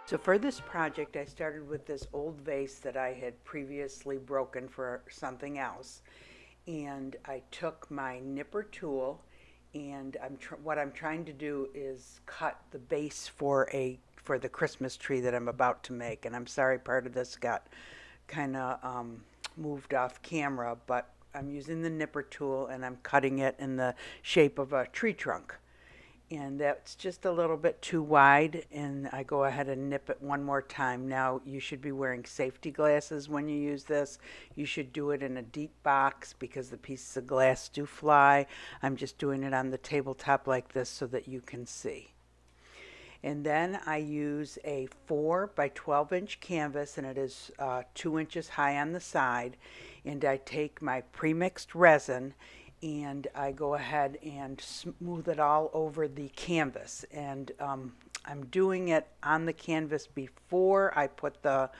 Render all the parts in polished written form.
So for this project, I started with this old vase that I had previously broken for something else. And I took my nipper tool and what I'm trying to do is cut the base for the Christmas tree that I'm about to make. And I'm sorry part of this got kind of moved off camera, but I'm using the nipper tool and I'm cutting it in the shape of a tree trunk, and that's just a little bit too wide, and I go ahead and nip it one more time. Now you should be wearing safety glasses when you use this. You should do it in a deep box because the pieces of glass do fly. I'm just doing it on the tabletop like this so that you can see. And then I use a 4 by 12 inch canvas, and it is 2 inches high on the side, and I take my pre-mixed resin and I go ahead and smooth it all over the canvas. And I'm doing it on the canvas before I put the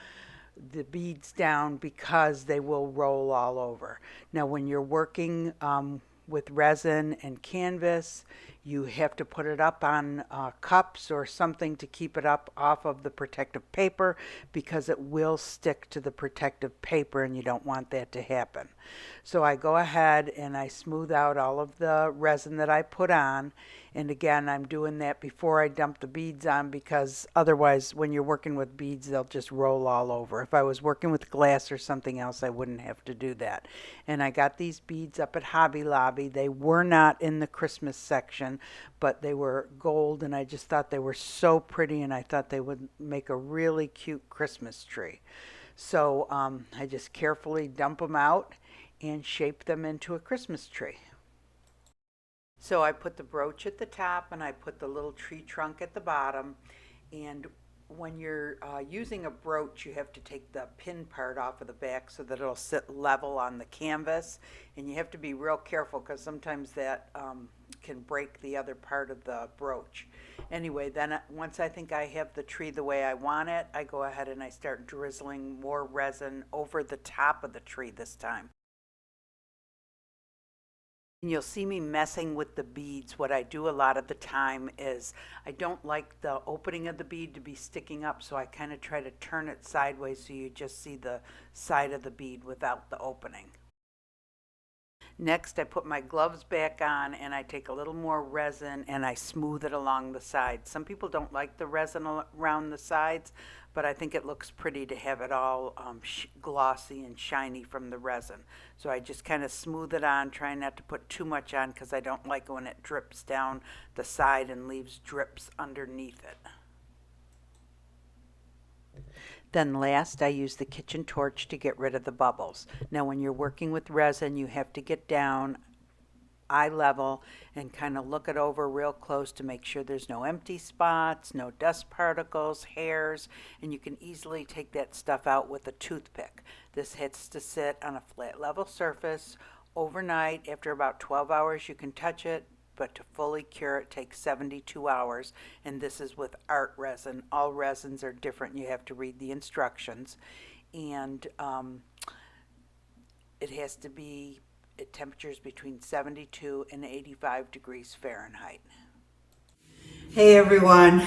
beads down because they will roll all over. Now when you're working with resin and canvas, you have to put it up on cups or something to keep it up off of the protective paper because it will stick to the protective paper, and you don't want that to happen. So I go ahead and I smooth out all of the resin that I put on, and again I'm doing that before I dump the beads on because otherwise when you're working with beads they'll just roll all over. If I was working with glass or something else I wouldn't have to do that. And I got these beads up at Hobby Lobby. They were not in the Christmas section, but they were gold, and I just thought they were so pretty, and I thought they would make a really cute Christmas tree. So I just carefully dump them out and shape them into a Christmas tree. So I put the brooch at the top and I put the little tree trunk at the bottom. And when you're using a brooch, you have to take the pin part off of the back so that it'll sit level on the canvas. And you have to be real careful because sometimes that can break the other part of the brooch. Anyway, then once I think I have the tree the way I want it, I go ahead and I start drizzling more resin over the top of the tree this time. And you'll see me messing with the beads. What I do a lot of the time is I don't like the opening of the bead to be sticking up, so I kind of try to turn it sideways so you just see the side of the bead without the opening. Next, I put my gloves back on and I take a little more resin and I smooth it along the sides. Some people don't like the resin around the sides, but I think it looks pretty to have it all glossy and shiny from the resin. So I just kind of smooth it on, trying not to put too much on because I don't like when it drips down the side and leaves drips underneath it. Then last, I use the kitchen torch to get rid of the bubbles. Now when you're working with resin, you have to get down eye level and kind of look it over real close to make sure there's no empty spots, no dust particles, hairs, and you can easily take that stuff out with a toothpick. This has to sit on a flat level surface overnight. After about 12 hours you can touch it, but to fully cure it takes 72 hours, and this is with art resin. All resins are different. You have to read the instructions, and it has to be at temperatures between 72 and 85 degrees Fahrenheit. Hey everyone,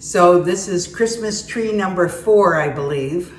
so this is Christmas tree number 4, I believe.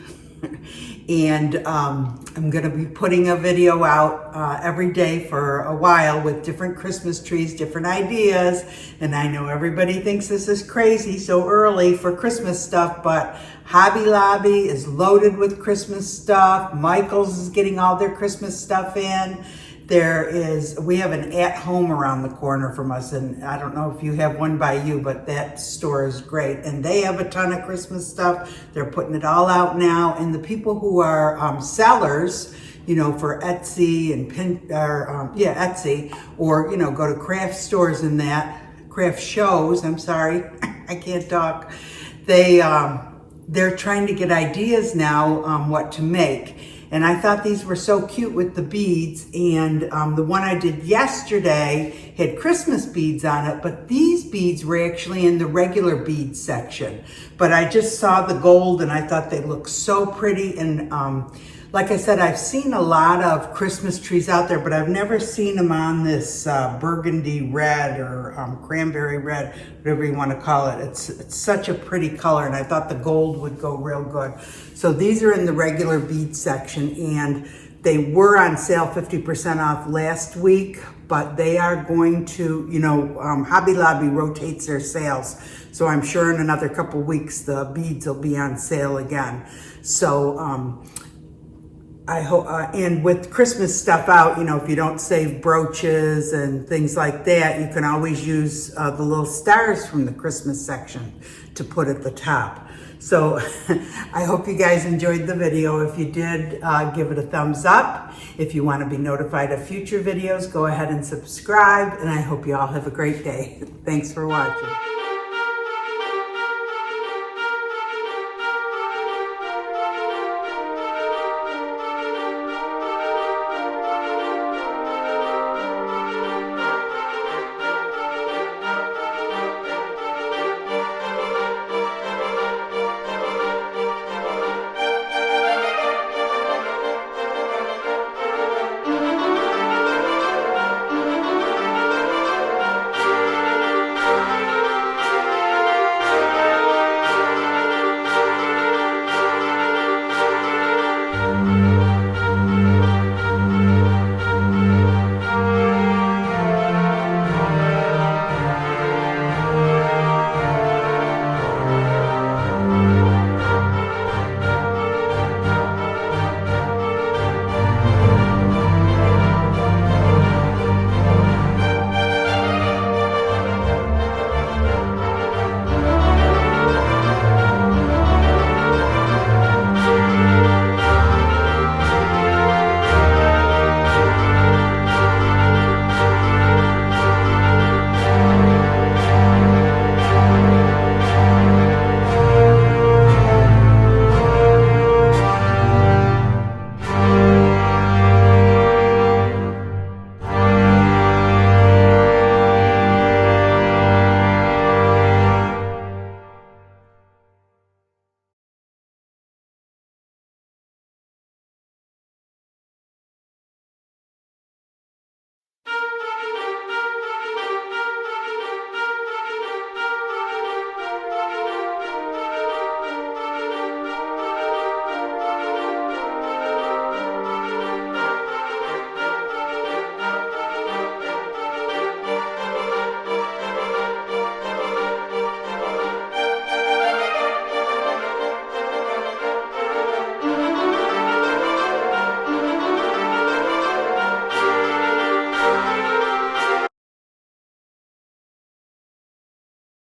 And I'm going to be putting a video out every day for a while with different Christmas trees, different ideas. And I know everybody thinks this is crazy so early for Christmas stuff, but Hobby Lobby is loaded with Christmas stuff. Michael's is getting all their Christmas stuff in. We have an at-home around the corner from us, and I don't know if you have one by you, but that store is great. And they have a ton of Christmas stuff. They're putting it all out now. And the people who are sellers, you know, for Etsy and Etsy, or, you know, go to craft stores and craft shows, I'm sorry, I can't talk. They're trying to get ideas now what to make. And I thought these were so cute with the beads, and the one I did yesterday had Christmas beads on it, but these beads were actually in the regular beads section. But I just saw the gold and I thought they looked so pretty and like I said, I've seen a lot of Christmas trees out there, but I've never seen them on this burgundy red or cranberry red, whatever you want to call it. It's such a pretty color, and I thought the gold would go real good. So these are in the regular bead section, and they were on sale 50% off last week, but they are going to, you know, Hobby Lobby rotates their sales. So I'm sure in another couple weeks, the beads will be on sale again. So I hope, and with Christmas stuff out, you know, if you don't save brooches and things like that, you can always use the little stars from the Christmas section to put at the top. So I hope you guys enjoyed the video. If you did, give it a thumbs up. If you want to be notified of future videos, go ahead and subscribe. And I hope you all have a great day. Thanks for watching.